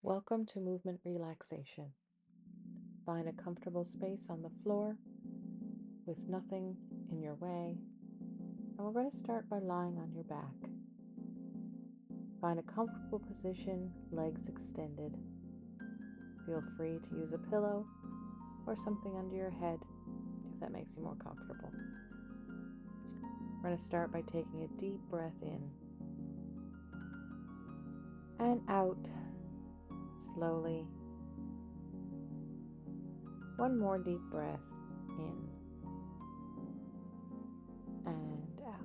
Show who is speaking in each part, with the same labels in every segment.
Speaker 1: Welcome to movement relaxation. Find a comfortable space on the floor with nothing in your way. And we're going to start by lying on your back. Find a comfortable position, legs extended. Feel free to use a pillow or something under your head if that makes you more comfortable. We're going to start by taking a deep breath in and out slowly. One more deep breath in and out.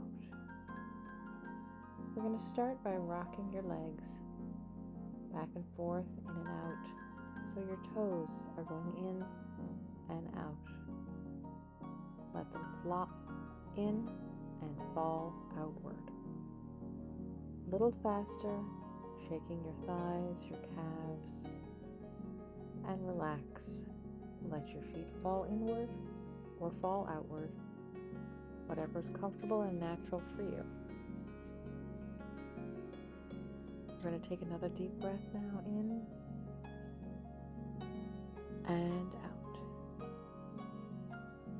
Speaker 1: We're going to start by rocking your legs back and forth, in and out, so your toes are going in and out. Let them flop in and fall outward. A little faster, shaking your thighs, your calves, and relax. Let your feet fall inward or fall outward, whatever's comfortable and natural for you. We're going to take another deep breath now in and out.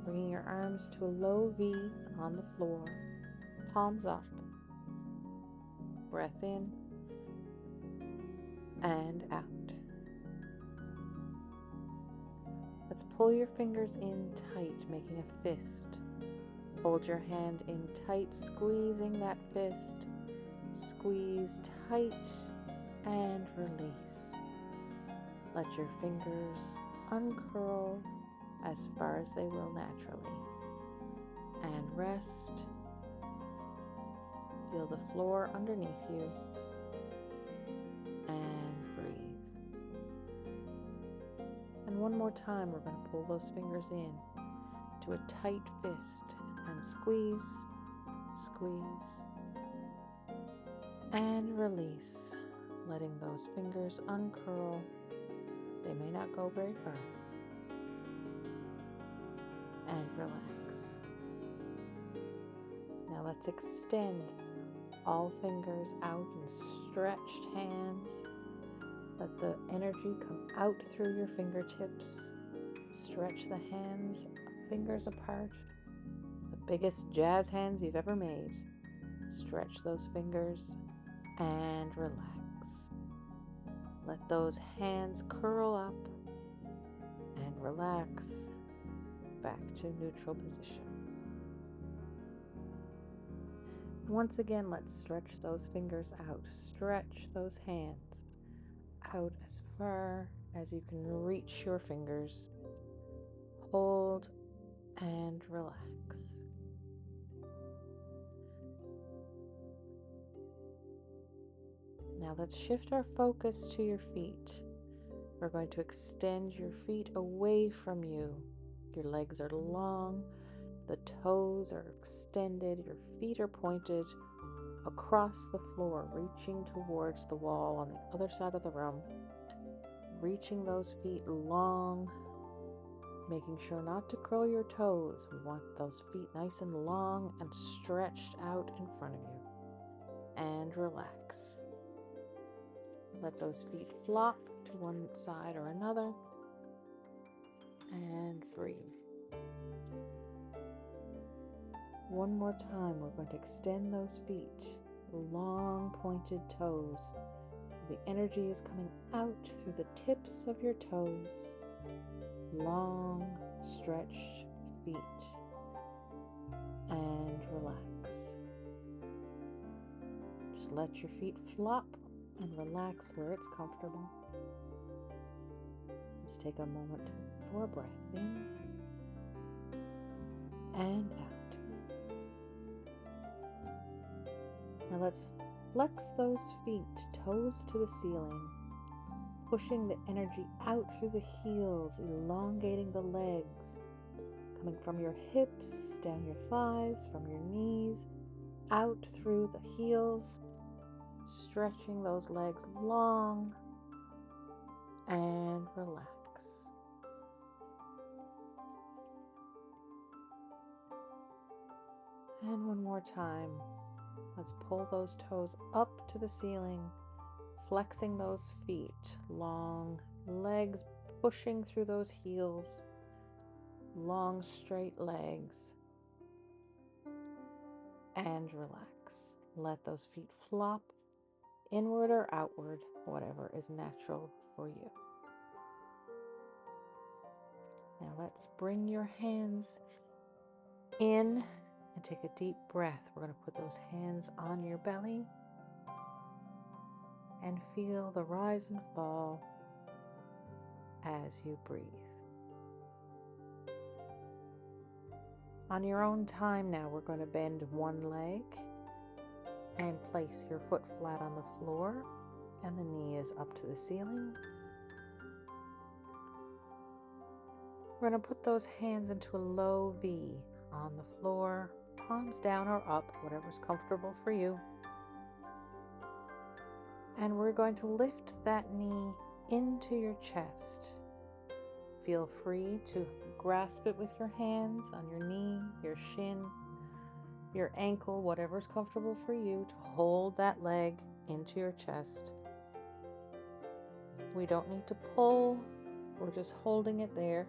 Speaker 1: Bringing your arms to a low V on the floor, palms up. Breath in and out. Let's pull your fingers in tight, making a fist. Hold your hand in tight, squeezing that fist. Squeeze tight and release. Let your fingers uncurl as far as they will naturally. And rest. Feel the floor underneath you. And breathe. And one more time, we're going to pull those fingers in to a tight fist and squeeze, squeeze, and release, letting those fingers uncurl. They may not go very far. And relax. Now let's extend all fingers out in stretched hands. Let the energy come out through your fingertips. Stretch the hands, fingers apart. The biggest jazz hands you've ever made. Stretch those fingers and relax. Let those hands curl up and relax back to neutral position. Once again, let's stretch those fingers out. Stretch those hands out as far as you can reach your fingers. Hold and relax. Now let's shift our focus to your feet. We're going to extend your feet away from you. Your legs are long, the toes are extended, your feet are pointed across the floor, reaching towards the wall on the other side of the room. Reaching those feet long, making sure not to curl your toes. We want those feet nice and long and stretched out in front of you. And relax. Let those feet flop to one side or another. And breathe. One more time, we're going to extend those feet, long pointed toes. So the energy is coming out through the tips of your toes. Long, stretched feet. And relax. Just let your feet flop and relax where it's comfortable. Just take a moment for a breath in and out. Now let's flex those feet, toes to the ceiling, pushing the energy out through the heels, elongating the legs, coming from your hips, down your thighs, from your knees, out through the heels, stretching those legs long and relax. And one more time, let's pull those toes up to the ceiling, flexing those feet, long legs pushing through those heels, long straight legs, and relax. Let those feet flop inward or outward, whatever is natural for you. Now let's bring your hands in and take a deep breath. We're going to put those hands on your belly and feel the rise and fall as you breathe. On your own time now, we're going to bend one leg and place your foot flat on the floor and the knee is up to the ceiling. We're going to put those hands into a low V on the floor, palms down or up, whatever's comfortable for you. And we're going to lift that knee into your chest. Feel free to grasp it with your hands on your knee, your shin, your ankle, whatever's comfortable for you, to hold that leg into your chest. We don't need to pull, we're just holding it there.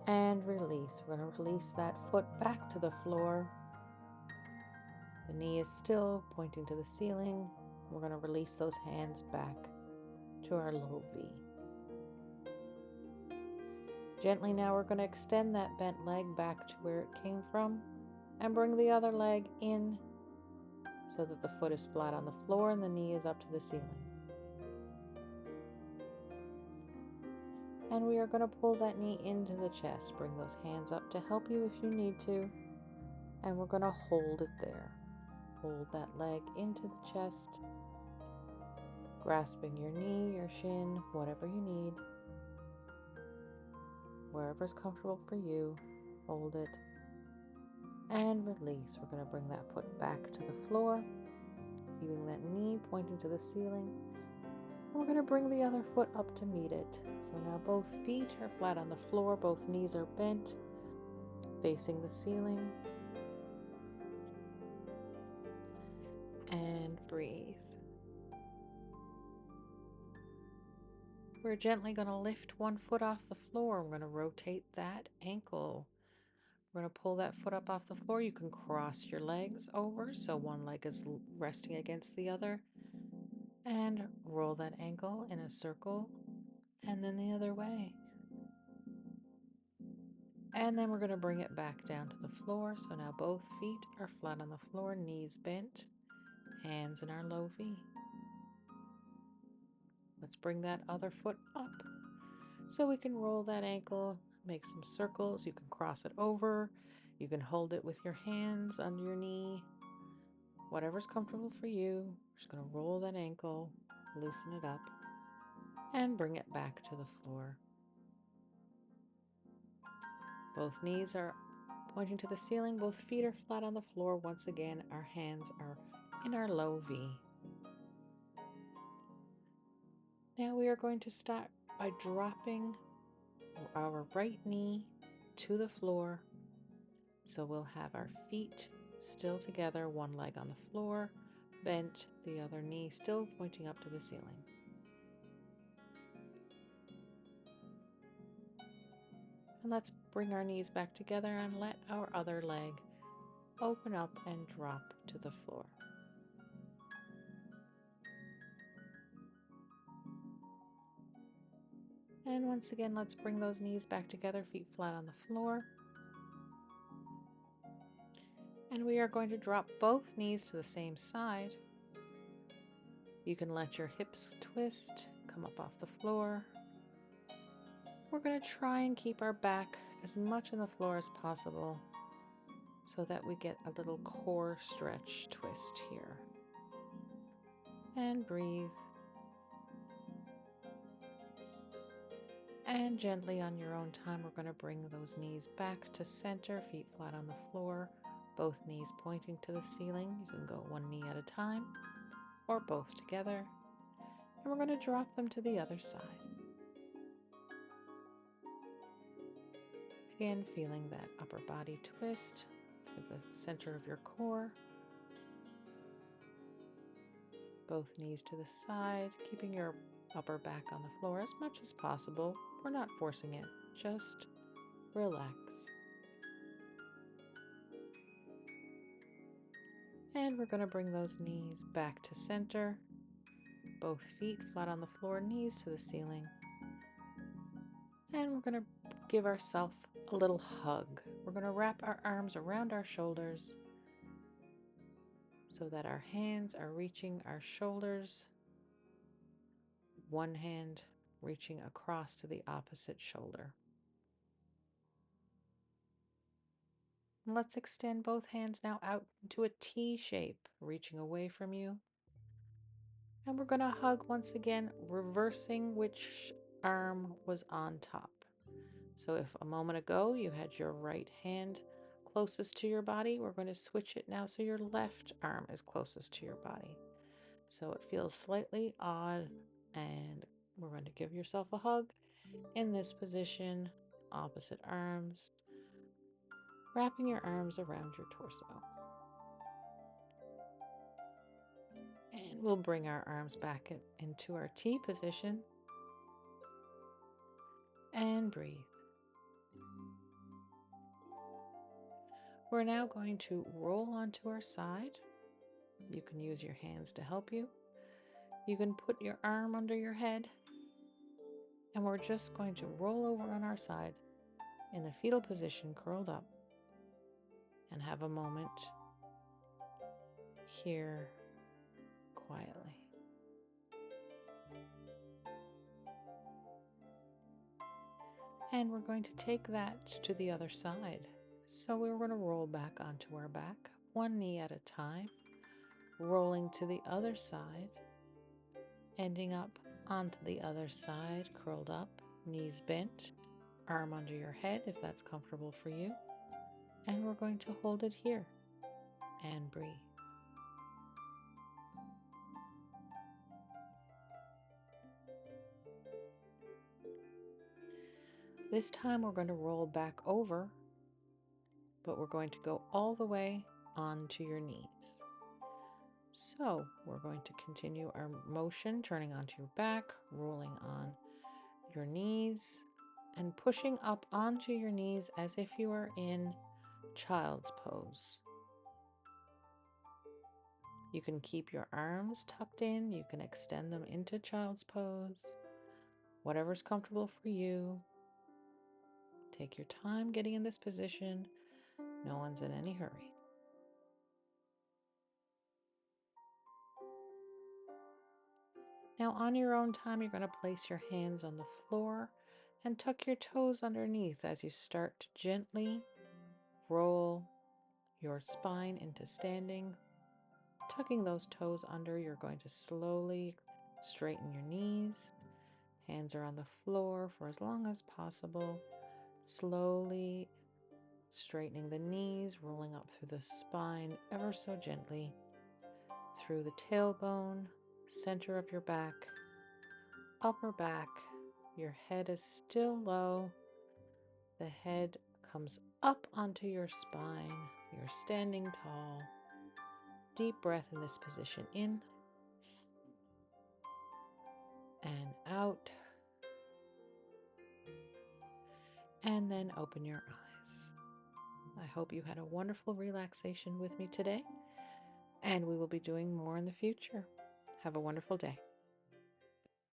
Speaker 1: And release. We're going to release that foot back to the floor. The knee is still pointing to the ceiling. We're going to release those hands back to our low V. Gently now we're going to extend that bent leg back to where it came from and bring the other leg in so that the foot is flat on the floor and the knee is up to the ceiling. And we are going to pull that knee into the chest. Bring those hands up to help you if you need to. And we're going to hold it there. Hold that leg into the chest, grasping your knee, your shin, whatever you need. Wherever's comfortable for you, hold it. And release. We're going to bring that foot back to the floor, keeping that knee pointing to the ceiling. We're going to bring the other foot up to meet it. So now both feet are flat on the floor, both knees are bent, facing the ceiling. And breathe. We're gently going to lift one foot off the floor. We're going to rotate that ankle. We're going to pull that foot up off the floor. You can cross your legs over so one leg is resting against the other. And roll that ankle in a circle and then the other way. And then we're going to bring it back down to the floor. So now both feet are flat on the floor, knees bent, hands in our low V. Let's bring that other foot up so we can roll that ankle, make some circles. You can cross it over. You can hold it with your hands under your knee. Whatever's comfortable for you. We're just going to roll that ankle, loosen it up, and bring it back to the floor. Both knees are pointing to the ceiling. Both feet are flat on the floor. Once again, our hands are in our low V. Now we are going to start by dropping our right knee to the floor. So we'll have our feet still together, one leg on the floor, bent, the other knee still pointing up to the ceiling. And let's bring our knees back together and let our other leg open up and drop to the floor. And once again, let's bring those knees back together, feet flat on the floor. And we are going to drop both knees to the same side. You can let your hips twist, come up off the floor. We're going to try and keep our back as much on the floor as possible so that we get a little core stretch twist here. And breathe. And gently on your own time, we're going to bring those knees back to center, feet flat on the floor, both knees pointing to the ceiling. You can go one knee at a time or both together. And we're going to drop them to the other side. Again, feeling that upper body twist through the center of your core. both knees to the side, keeping your upper back on the floor as much as possible. We're not forcing it, just relax. And we're going to bring those knees back to center. Both feet flat on the floor, knees to the ceiling. And we're going to give ourselves a little hug. We're going to wrap our arms around our shoulders so that our hands are reaching our shoulders. One hand reaching across to the opposite shoulder. And let's extend both hands now out into a T shape, reaching away from you. And we're going to hug once again, reversing which arm was on top. So if a moment ago you had your right hand closest to your body, we're going to switch it now so your left arm is closest to your body. So it feels slightly odd, and we're going to give yourself a hug in this position, opposite arms, wrapping your arms around your torso. And we'll bring our arms back into our T position and breathe. We're now going to roll onto our side. You can use your hands to help you. You can put your arm under your head, and we're just going to roll over on our side in the fetal position, curled up, and have a moment here quietly. And we're going to take that to the other side. So we're going to roll back onto our back, one knee at a time, rolling to the other side, ending up onto the other side, curled up, knees bent, arm under your head if that's comfortable for you. And we're going to hold it here and breathe. This time we're going to roll back over, but we're going to go all the way onto your knees. So we're going to continue our motion, turning onto your back, rolling on your knees, and pushing up onto your knees as if you are in child's pose. You can keep your arms tucked in, you can extend them into child's pose, whatever's comfortable for you. Take your time getting in this position. No one's in any hurry. Now on your own time, you're going to place your hands on the floor and tuck your toes underneath as you start to gently roll your spine into standing. Tucking those toes under, you're going to slowly straighten your knees. Hands are on the floor for as long as possible. Slowly straightening the knees, rolling up through the spine ever so gently, through the tailbone, center of your back, upper back. Your head is still low. The head comes up onto your spine. You're standing tall. Deep breath in this position, in and out. And then open your eyes. I hope you had a wonderful relaxation with me today, and we will be doing more in the future. Have a wonderful day.